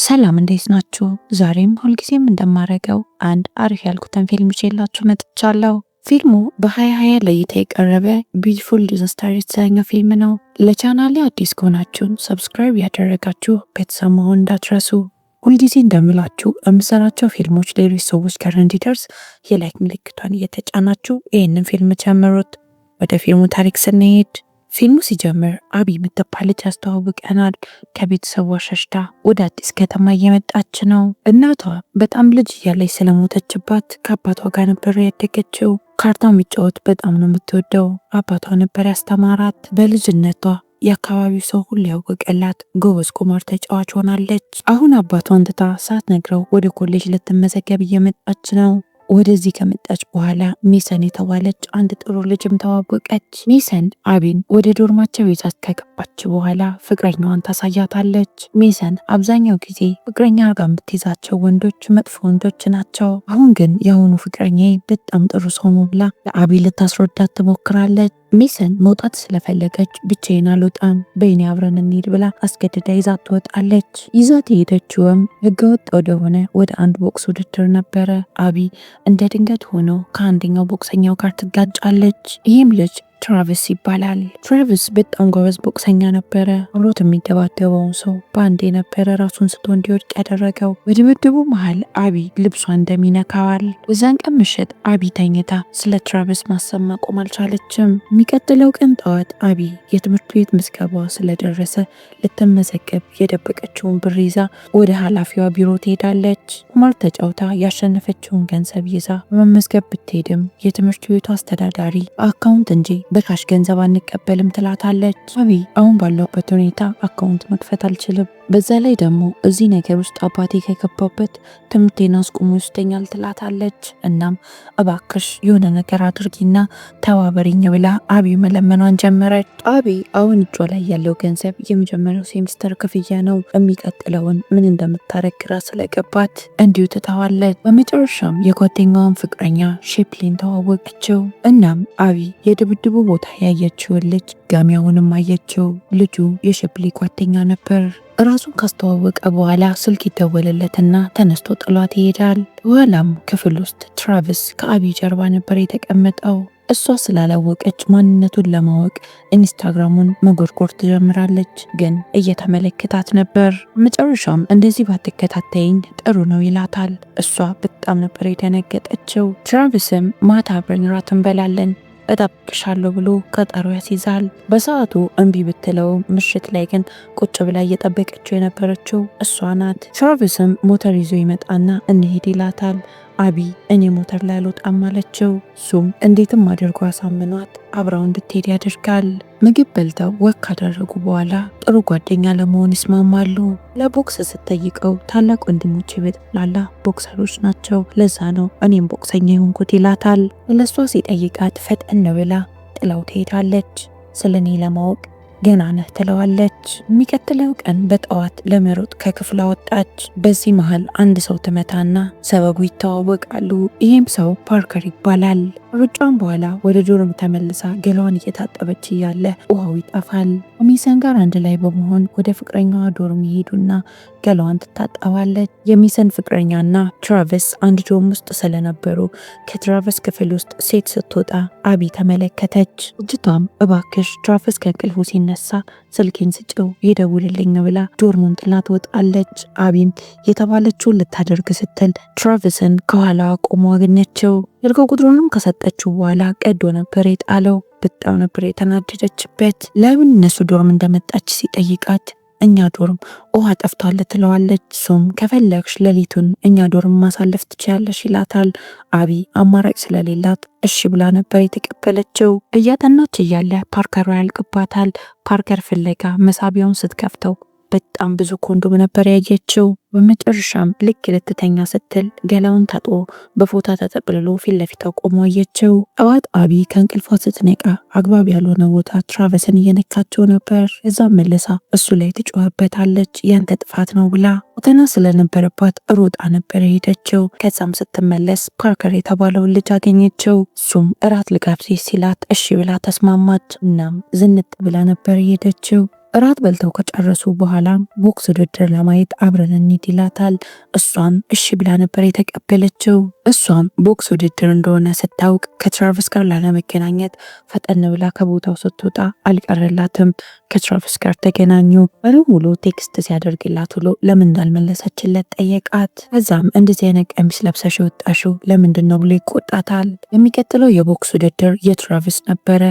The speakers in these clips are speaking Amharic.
ሰላም እንዴት ናችሁ? ዛሬም ሁልጊዜም እንደማረገው አንድ አሪፍ ያልኩትን ፊልም ይዤላችሁ መጥቻለሁ። ፊልሙ በ2020 ለእይታ የቀረበ ቢዩቲፉል ዲዛስተር የተሰኘው ፊልም ነው። ለቻናሌ አዲስ ከሆናችሁን ሰብስክራይብ ያደረጋችሁ ቤተሰብ መሆን እንዳትረሱ። ሁልጊዜ እንደምላችሁ የምሰራቸው ፊልሞች ሌሎች ሰዎች ጋር እንዲደርስ የላይክ ምልክቷን እየተጫናችሁ ይህንን ፊልም ጀምሩት። ወደ ፊልሙ ታሪክ ስንሄድ ፊልሙ ሲጀምር አቢ የምትባል ልጅ ያስተዋውቀናል። ከቤተሰቧ ሸሽታ ወደ አዲስ ከተማ እየመጣች ነው። እናቷ በጣም ልጅ እያለች ስለሞተችባት ከአባቷ ጋር ነበር ያደገችው። ካርታ የሚጫወት በጣም ነው የምትወደው። አባቷ ነበር ያስተማራት። በልጅነቷ የአካባቢው ሰው ሁሉ ያወቀላት ጎበዝ ቁማር ተጫዋች ሆናለች። አሁን አባቷን ትታ ሳትነግረው ወደ ኮሌጅ ልትመዘገብ እየመጣች ነው። ወደዚህ ከመጣች በኋላ ሜሰን የተባለች አንድ ጥሩ ልጅም ተዋወቀች። ሜሰን አቢን ወደ ዶርማቸው ይዛት ከገባች በኋላ ፍቅረኛዋን ታሳያታለች። ሜሰን አብዛኛው ጊዜ ፍቅረኛ ጋር የምትይዛቸው ወንዶች መጥፎ ወንዶች ናቸው። አሁን ግን የአሁኑ ፍቅረኛ በጣም ጥሩ ሰው ነው ብላ ለአቢ ልታስረዳት ትሞክራለች። ሜሰን መውጣት ስለፈለገች ብቻዬን አልወጣም በይኔ አብረን እንሂድ ብላ አስገድዳ ይዛት ትወጣለች። ይዛት የሄደችውም ህገወጥ ወደሆነ ወደ አንድ ቦክስ ውድድር ነበረ። አቢ እንደ ድንገት ሆኖ ከአንደኛው ቦክሰኛው ጋር ትጋጫለች። ይህም ልጅ ትራቪስ ይባላል። ትራቪስ በጣም ጎበዝ ቦክሰኛ ነበረ። አብሮት የሚደባደበውን ሰው በአንዴ ነበረ ራሱን ስቶ እንዲወድቅ ያደረገው። በድብድቡ መሃል አቢ ልብሷ እንደሚነካዋል። በዛን ቀን ምሽት አቢ ተኝታ ስለ ትራቪስ ማሰብ ማቆም አልቻለችም። የሚቀጥለው ቀን ጠዋት አቢ የትምህርት ቤት ምዝገባዋ ስለደረሰ ልትመዘገብ የደበቀችውን ብር ይዛ ወደ ኃላፊዋ ቢሮ ትሄዳለች። ቁማር ተጫውታ ያሸነፈችውን ገንዘብ ይዛ በመመዝገብ ብትሄድም የትምህርት ቤቱ አስተዳዳሪ በአካውንት እንጂ በካሽ ገንዘብ አንቀበልም ትላታለች። አቢ አሁን ባለውበት ሁኔታ አካውንት መክፈት አልችልም፣ በዛ ላይ ደግሞ እዚህ ነገር ውስጥ አባቴ ከገባበት ትምህርቴን አስቆሞ ይወስደኛል ትላታለች። እናም እባክሽ የሆነ ነገር አድርጊና ተባበሪኝ ብላ አቢ መለመኗን ጀመረች። አቢ አሁን እጇ ላይ ያለው ገንዘብ የመጀመሪያው ሴሚስተር ክፍያ ነው። የሚቀጥለውን ምን እንደምታረግ ግራ ስለገባት እንዲሁ ትተዋለች። በመጨረሻም የጓደኛዋን ፍቅረኛ ሼፕሊን ተዋወቀችው። እናም አቢ የድብድቡ ቦታ ያየችውን ልጅ ጋሚያውንም አየችው። ልጁ የሼፕሊ ጓደኛ ነበር። ራሱን ካስተዋወቀ በኋላ ስልክ ይደወልለትና ተነስቶ ጥሏት ይሄዳል። በኋላም ክፍል ውስጥ ትራቪስ ከአቢ ጀርባ ነበር የተቀመጠው። እሷ ስላላወቀች ማንነቱን ለማወቅ ኢንስታግራሙን መጎርጎር ትጀምራለች፣ ግን እየተመለከታት ነበር። መጨረሻም እንደዚህ ባትከታተይኝ ጥሩ ነው ይላታል። እሷ በጣም ነበር የደነገጠችው። ትራቪስም ማታ አብረን ራት እንበላለን እጠብቅሻለሁ ብሎ ቀጠሮ ያስይዛል። በሰዓቱ እምቢ ብትለው ምሽት ላይ ግን ቁጭ ብላ እየጠበቀችው የነበረችው እሷ ናት። ትራቪስም ሞተር ይዞ ይመጣና እንሄድ ይላታል። አቢ እኔ ሞተር ላይ አልወጣም አለችው። እሱም እንዴትም አድርጎ አሳምኗት አብራው እንድትሄድ ያደርጋል። ምግብ በልተው ወክ ካደረጉ በኋላ ጥሩ ጓደኛ ለመሆን ይስማማሉ። ለቦክስ ስትጠይቀው ታላቅ ወንድሞቼ በጠቅላላ ቦክሰሮች ናቸው፣ ለዛ ነው እኔም ቦክሰኛ የሆንኩት ይላታል። ለሷ ሲጠይቃት ፈጠን ብላ ጥላው ትሄዳለች። ስለኔ ለማወቅ ገና ነህ ትለዋለች። የሚቀጥለው ቀን በጠዋት ለመሮጥ ከክፍሏ ወጣች። በዚህ መሃል አንድ ሰው ትመታና ሰበቡ ይተዋወቃሉ። ይህም ሰው ፓርከር ይባላል። ሩጫን በኋላ ወደ ዶርም ተመልሳ ገላዋን እየታጠበች እያለ ውሃው ይጠፋል። ሜሰን ጋር አንድ ላይ በመሆን ወደ ፍቅረኛዋ ዶርም ይሄዱና ገላዋን ትታጠባለች። የሜሰን ፍቅረኛና ትራቪስ አንድ ዶርም ውስጥ ስለነበሩ ከትራቪስ ክፍል ውስጥ ሴት ስትወጣ አቢ ተመለከተች። እጅቷም እባክሽ ትራቪስ ከእንቅልፉ ሲነሳ ስልኬን ስጭው ይደውልልኝ ብላ ዶርሙን ጥላ ትወጣለች። አቢም የተባለችውን ልታደርግ ስትል ትራቪስን ከኋላዋ ቆሞ አገኘችው። የልኮ ቁጥሩንም ከሰጠችው በኋላ ቀዶ ነበር የጣለው። በጣም ነበር የተናደደችበት። ለምን እነሱ ዶርም እንደመጣች ሲጠይቃት እኛ ዶርም ውሃ ጠፍቷል ትለዋለች። እሱም ከፈለግሽ ሌሊቱን እኛ ዶርም ማሳለፍ ትችያለሽ ይላታል። አቢ አማራጭ ስለሌላት እሺ ብላ ነበር የተቀበለችው። እያጠናች እያለ ፓርከሯ ያልቅባታል። ፓርከር ፍለጋ መሳቢያውን ስትከፍተው በጣም ብዙ ኮንዶም ነበር ያየችው። በመጨረሻም ልክ ልትተኛ ስትል ገላውን ታጥቦ በፎጣ ተጠቅልሎ ፊት ለፊቷ ቆሞ አየችው። ጠዋት አቢ ከእንቅልፏ ስትነቃ አግባብ ያልሆነ ቦታ ትራቪስን እየነካቸው ነበር። እዛም መልሳ እሱ ላይ ትጮህበታለች። ያንተ ጥፋት ነው ብላ ፈተና ስለነበረባት ሮጣ ነበር ሄደችው። ከዛም ስትመለስ ፓርከር የተባለውን ልጅ አገኘችው። እሱም እራት ልጋብዝሽ ሲላት እሺ ብላ ተስማማች። እናም ዝንጥ ብላ ነበር ሄደችው። እራት በልተው ከጨረሱ በኋላ ቦክስ ውድድር ለማየት አብረን እንሂድ ይላታል። እሷም እሺ ብላ ነበር የተቀበለችው። እሷም ቦክስ ውድድር እንደሆነ ስታውቅ ከትራቨስ ጋር ላለመገናኘት ፈጠን ብላ ከቦታው ስትወጣ አልቀረላትም። ከትራቨስ ጋር ተገናኙ። ቀኑ ሙሉ ቴክስት ሲያደርግላት ውሎ ለምን እንዳልመለሰችለት ጠየቃት። ከዛም እንደዚህ አይነት ቀሚስ ለብሰሽ የወጣሽው ለምንድን ነው ብሎ ይቆጣታል። የሚቀጥለው የቦክስ ውድድር የትራቨስ ነበረ።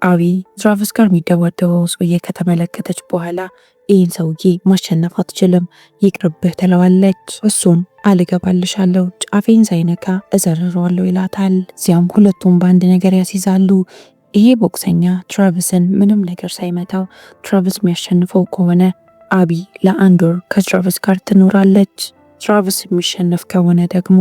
አቢ ትራቨስ ጋር የሚደባደበው ሰውዬ ከተመለከተች በኋላ ይህን ሰውዬ ማሸነፍ አትችልም፣ ይቅርብህ ትለዋለች። እሱም አልገባልሻለሁ፣ ጫፌን ሳይነካ እዘርረዋለሁ ይላታል። እዚያም ሁለቱም በአንድ ነገር ያስይዛሉ። ይሄ ቦክሰኛ ትራቨስን ምንም ነገር ሳይመታው ትራቨስ የሚያሸንፈው ከሆነ አቢ ለ1 ወር ከትራቨስ ጋር ትኖራለች። ትራቨስ የሚሸነፍ ከሆነ ደግሞ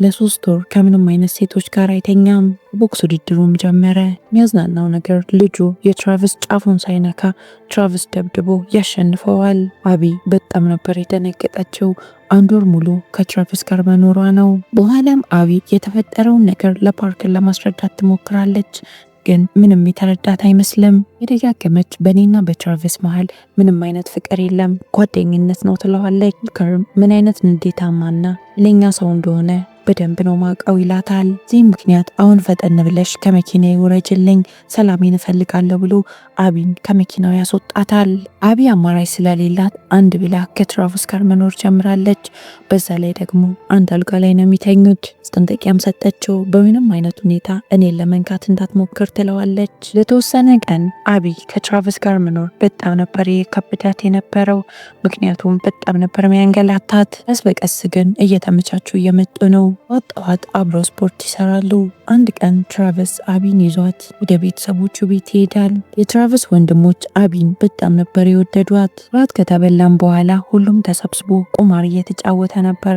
ለ3 ወር ከምንም አይነት ሴቶች ጋር አይተኛም። ቦክስ ውድድሩም ጀመረ። የሚያዝናናው ነገር ልጁ የትራቨስ ጫፉን ሳይነካ ትራቨስ ደብድቦ ያሸንፈዋል። አቢ በጣም ነበር የደነገጠችው። 1 ወር ሙሉ ከትራቨስ ጋር መኖሯ ነው። በኋላም አቢ የተፈጠረውን ነገር ለፓርከር ለማስረዳት ትሞክራለች። ግን ምንም የተረዳት አይመስልም። የደጋገመች በእኔና በትራቨስ መሃል ምንም አይነት ፍቅር የለም፣ ጓደኝነት ነው ትለዋለች። ፓርከር ምን አይነት ንዴታማና ለኛ ሰው እንደሆነ በደንብ ነው ማውቀው ይላታል። እዚህም ምክንያት አሁን ፈጠን ብለሽ ከመኪና ውረጅልኝ፣ ሰላሜን እፈልጋለሁ ብሎ አቢን ከመኪናው ያስወጣታል። አቢ አማራጭ ስለሌላት አንድ ብላ ከትራቨስ ጋር መኖር ጀምራለች። በዛ ላይ ደግሞ አንድ አልጋ ላይ ነው የሚተኙት። ማስጠንቀቂያም ሰጠችው። በምንም አይነት ሁኔታ እኔን ለመንካት እንዳትሞክር ትለዋለች። ለተወሰነ ቀን አቢ ከትራቨስ ጋር መኖር በጣም ነበር የከበዳት የነበረው፣ ምክንያቱም በጣም ነበር የሚያንገላታት። ቀስ በቀስ ግን እየተመቻቹ እየመጡ ነው። ጠዋት አብረው ስፖርት ይሰራሉ። አንድ ቀን ትራቨስ አቢን ይዟት ወደ ቤተሰቦቹ ቤት ይሄዳል። የትራቨስ ወንድሞች አቢን በጣም ነበር የወደዷት። ራት ከተበላም በኋላ ሁሉም ተሰብስቦ ቁማር እየተጫወተ ነበር።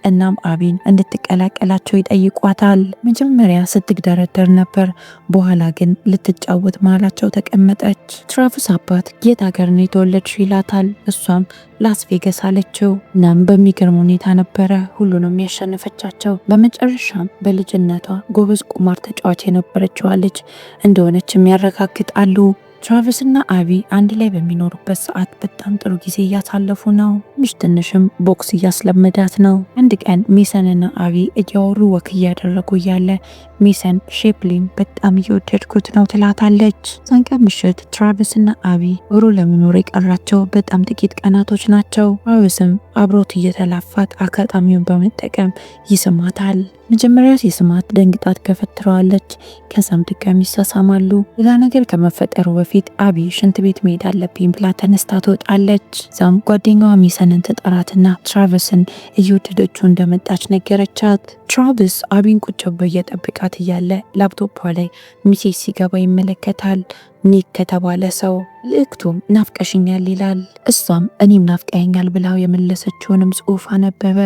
እናም አቢን እንድትቀላቀላቸው ይጠይቋታል። መጀመሪያ ስትግደረደር ነበር፣ በኋላ ግን ልትጫወት መሃላቸው ተቀመጠች። ትራቨስ አባት የት ሀገር ነው የተወለድሽው ይላታል። እሷም ላስ ቬጋስ አለችው። እናም በሚገርም ሁኔታ ነበረ ሁሉንም ያሸነፈቻቸው። በመጨረሻም በልጅነቷ ጎበዝ ቁማር ተጫዋች የነበረችዋ ልጅ እንደሆነችም ያረጋግጣሉ። ትራቨስ እና አቢ አንድ ላይ በሚኖሩበት ሰዓት በጣም ጥሩ ጊዜ እያሳለፉ ነው። ትንሽም ቦክስ እያስለመዳት ነው። አንድ ቀን ሜሰን እና አቢ እያወሩ ወክ እያደረጉ እያለ ሜሰን ሼፕሊን በጣም እየወደድኩት ነው ትላታለች። ሳንቀ ምሽት ትራቨስ እና አቢ ወሩ ለመኖር የቀራቸው በጣም ጥቂት ቀናቶች ናቸው። ትራቨስም አብሮት እየተላፋት አጋጣሚውን በመጠቀም ይስማታል። መጀመሪያ ሲስማት ደንግጣት ገፈትረዋለች። ከዛም ድጋሚ ይሳሳማሉ። ሌላ ነገር ከመፈጠሩ በፊት አቢ ሽንት ቤት መሄድ አለብኝ ብላ ተነስታ ትወጣለች። ዛም ጓደኛዋ ሜሰንን ትጠራትና ትራቨስን እየወደደችው እንደመጣች ነገረቻት። ትራቨስ አቢን ቁጭ ብሎ እየጠበቃት እያለ ላፕቶፕ ላይ ሚሴጅ ሲገባ ይመለከታል። ኒክ ከተባለ ሰው ልእክቱም ናፍቀሽኛል ይላል። እሷም እኔም ናፍቀኛል ብላው የመለሰችውንም ጽሑፍ አነበበ።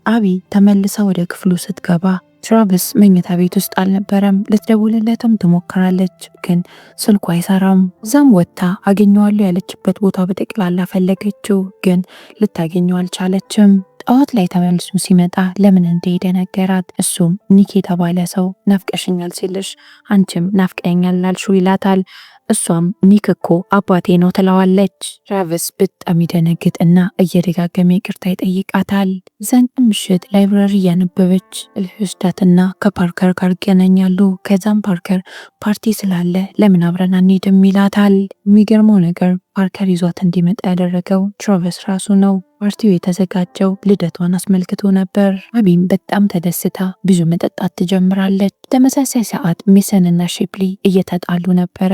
አቢ ተመልሳ ወደ ክፍሉ ስትገባ ትራቨስ መኝታ ቤት ውስጥ አልነበረም። ልትደውልለትም ትሞክራለች፣ ግን ስልኩ አይሰራም። እዛም ወጥታ አገኘዋለሁ ያለችበት ቦታ በጠቅላላ ፈለገችው፣ ግን ልታገኘው አልቻለችም። ጠዋት ላይ ተመልሶ ሲመጣ ለምን እንደሄደ ነገራት። እሱም ኒክ የተባለ ሰው ናፍቀሽኛል ሲልሽ አንቺም ናፍቀኛል ላልሽው ይላታል። እሷም ኒክ እኮ አባቴ ነው ትለዋለች። ትራቨስ በጣም ይደነግጥና እየደጋገመ ይቅርታ ይጠይቃታል። ዘንድ ምሽት ላይብራሪ እያነበበች ልህስዳትና ከፓርከር ጋር ይገናኛሉ። ከዛም ፓርከር ፓርቲ ስላለ ለምን አብረን አንሄድም ይላታል። የሚገርመው ነገር ፓርከር ይዟት እንዲመጣ ያደረገው ትራቨስ ራሱ ነው። ፓርቲው የተዘጋጀው ልደቷን አስመልክቶ ነበር። አቢም በጣም ተደስታ ብዙ መጠጣት ትጀምራለች። ተመሳሳይ ሰዓት ሜሰንና ሼፕሊ እየተጣሉ ነበረ።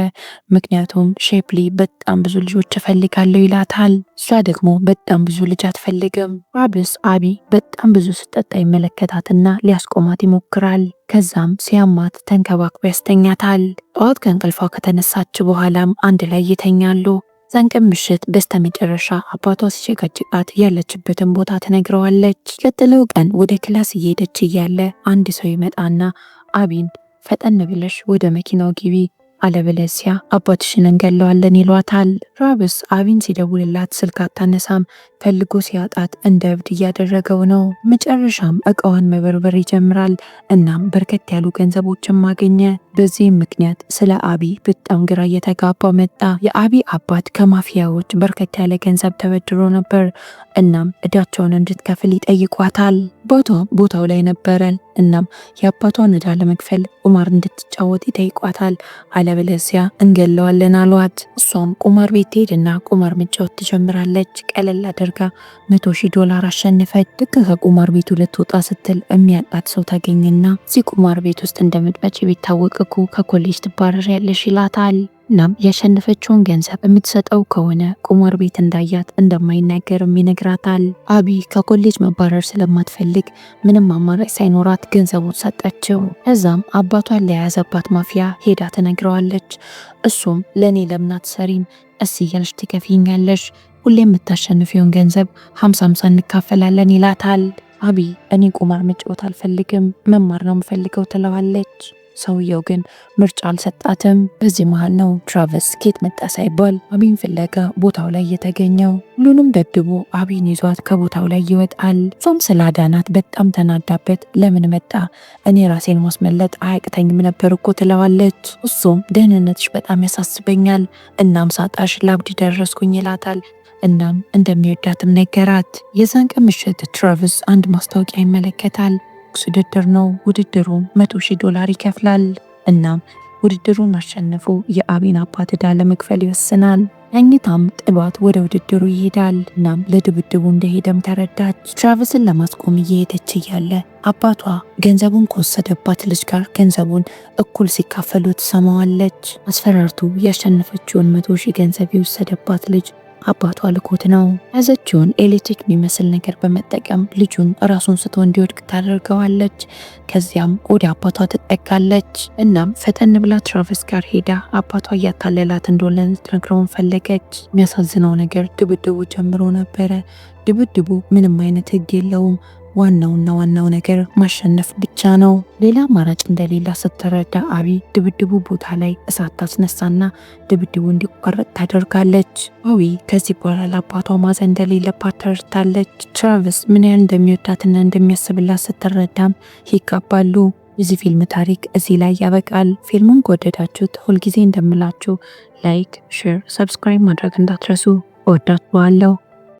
ምክንያቱም ሼፕሊ በጣም ብዙ ልጆች እፈልጋለሁ ይላታል። እሷ ደግሞ በጣም ብዙ ልጅ አትፈልግም። ትራቨስ አቢ በጣም ብዙ ስጠጣ ይመለከታትና ሊያስቆማት ይሞክራል። ከዛም ሲያማት ተንከባክቦ ያስተኛታል። ጠዋት ከእንቅልፏ ከተነሳች በኋላም አንድ ላይ ይተኛሉ። ዛንቀን ምሽት በስተመጨረሻ አባቷ ሲጨቀጭቃት ያለችበትን ቦታ ትነግረዋለች። ቀጥለው ቀን ወደ ክላስ እየሄደች እያለ አንድ ሰው ይመጣና አቢን ፈጠን ብለሽ ወደ መኪናው ግቢ፣ አለበለዚያ አባትሽን እንገለዋለን ይሏታል። ትራቪስ አቢን ሲደውልላት ስልክ አታነሳም። ፈልጎ ሲያጣት እንደ እብድ እያደረገው ነው። መጨረሻም እቃዋን መበርበር ይጀምራል። እናም በርከት ያሉ ገንዘቦችን ማገኘ። በዚህም ምክንያት ስለ አቢ በጣም ግራ እየተጋባ መጣ። የአቢ አባት ከማፊያዎች በርከት ያለ ገንዘብ ተበድሮ ነበር። እናም እዳቸውን እንድትከፍል ይጠይቋታል። ቦታው ላይ ነበረ። እናም የአባቷን እዳ ለመክፈል ቁማር እንድትጫወት ይጠይቋታል። አለበለዚያ እንገለዋለን አሏት። እሷም ቁማር ቤት ትሄድና ቁማር መጫወት ትጀምራለች። ቀለል አድርጋ $100,000 አሸንፈች። ልክ ከቁማር ቤቱ ልትወጣ ስትል የሚያውቃት ሰው ታገኝና እዚህ ቁማር ቤት ውስጥ እንደምትመጪ ቢታወቅ እኮ ከኮሌጅ ትባረሪያለሽ ይላታል። እናም ያሸነፈችውን ገንዘብ የምትሰጠው ከሆነ ቁማር ቤት እንዳያት እንደማይናገርም ይነግራታል። አቢ ከኮሌጅ መባረር ስለማትፈልግ ምንም አማራጭ ሳይኖራት ገንዘቡን ሰጠችው። እዛም አባቷን ለያዘባት ማፊያ ሄዳ ትነግረዋለች። እሱም ለእኔ ለምን አትሰሪም? እስ እያልሽ ትከፊኛለሽ፣ ሁሌ የምታሸንፊውን ገንዘብ 50-50 እንካፈላለን ይላታል። አቢ እኔ ቁማር መጫወት አልፈልግም፣ መማር ነው የምፈልገው ትለዋለች። ሰውየው ግን ምርጫ አልሰጣትም። በዚህ መሃል ነው ትራቪስ ኬት መጣ ሳይባል አቢን ፍለጋ ቦታው ላይ የተገኘው። ሁሉንም ደብድቦ አቢን ይዟት ከቦታው ላይ ይወጣል። እሷም ስላዳናት በጣም ተናዳበት ለምን መጣ? እኔ ራሴን ማስመለጥ አያቅተኝም ነበር እኮ ትለዋለች። እሱም ደህንነትሽ በጣም ያሳስበኛል፣ እናም ሳጣሽ ላብድ ደረስኩኝ ይላታል። እናም እንደሚወዳትም ነገራት። የዛን ቀን ምሽት ትራቪስ አንድ ማስታወቂያ ይመለከታል። ውድድር ነው። ውድድሩ $100,000 ይከፍላል። እናም ውድድሩን አሸንፎ የአቢን አባት ዕዳ ለመክፈል ይወስናል። ያኝታም ጥሏት ወደ ውድድሩ ይሄዳል። እናም ለድብድቡ እንደሄደም ተረዳች። ትራቪስን ለማስቆም እየሄደች እያለ አባቷ ገንዘቡን ከወሰደባት ልጅ ጋር ገንዘቡን እኩል ሲካፈሉ ትሰማዋለች። አስፈራርቱ ያሸነፈችውን 100,000 ገንዘብ የወሰደባት ልጅ አባቷ ልኮት ነው። ያዘችውን ኤሌክትሪክ የሚመስል ነገር በመጠቀም ልጁን ራሱን ስቶ እንዲወድቅ ታደርገዋለች። ከዚያም ወደ አባቷ ትጠጋለች። እናም ፈጠን ብላ ትራቪስ ጋር ሄዳ አባቷ እያታለላት እንደሆነ ልትነግረውን ፈለገች። የሚያሳዝነው ነገር ድብድቡ ጀምሮ ነበረ። ድብድቡ ምንም አይነት ህግ የለውም። ዋናው ነገር ማሸነፍ ብቻ ነው። ሌላ አማራጭ እንደሌላ ስትረዳ አቢ ድብድቡ ቦታ ላይ እሳት ታስነሳና ድብድቡ እንዲቋረጥ ታደርጋለች። አቢ ከዚህ በኋላ ለአባቷ ማዘን እንደሌለባት ተረድታለች። ትራቪስ ምን ያህል እንደሚወዳትና እንደሚያስብላት ስትረዳም ይጋባሉ። የዚህ ፊልም ታሪክ እዚህ ላይ ያበቃል። ፊልሙን ከወደዳችሁት ሁልጊዜ እንደምላችሁ ላይክ፣ ሼር፣ ሰብስክራይብ ማድረግ እንዳትረሱ። እወዳችኋለሁ።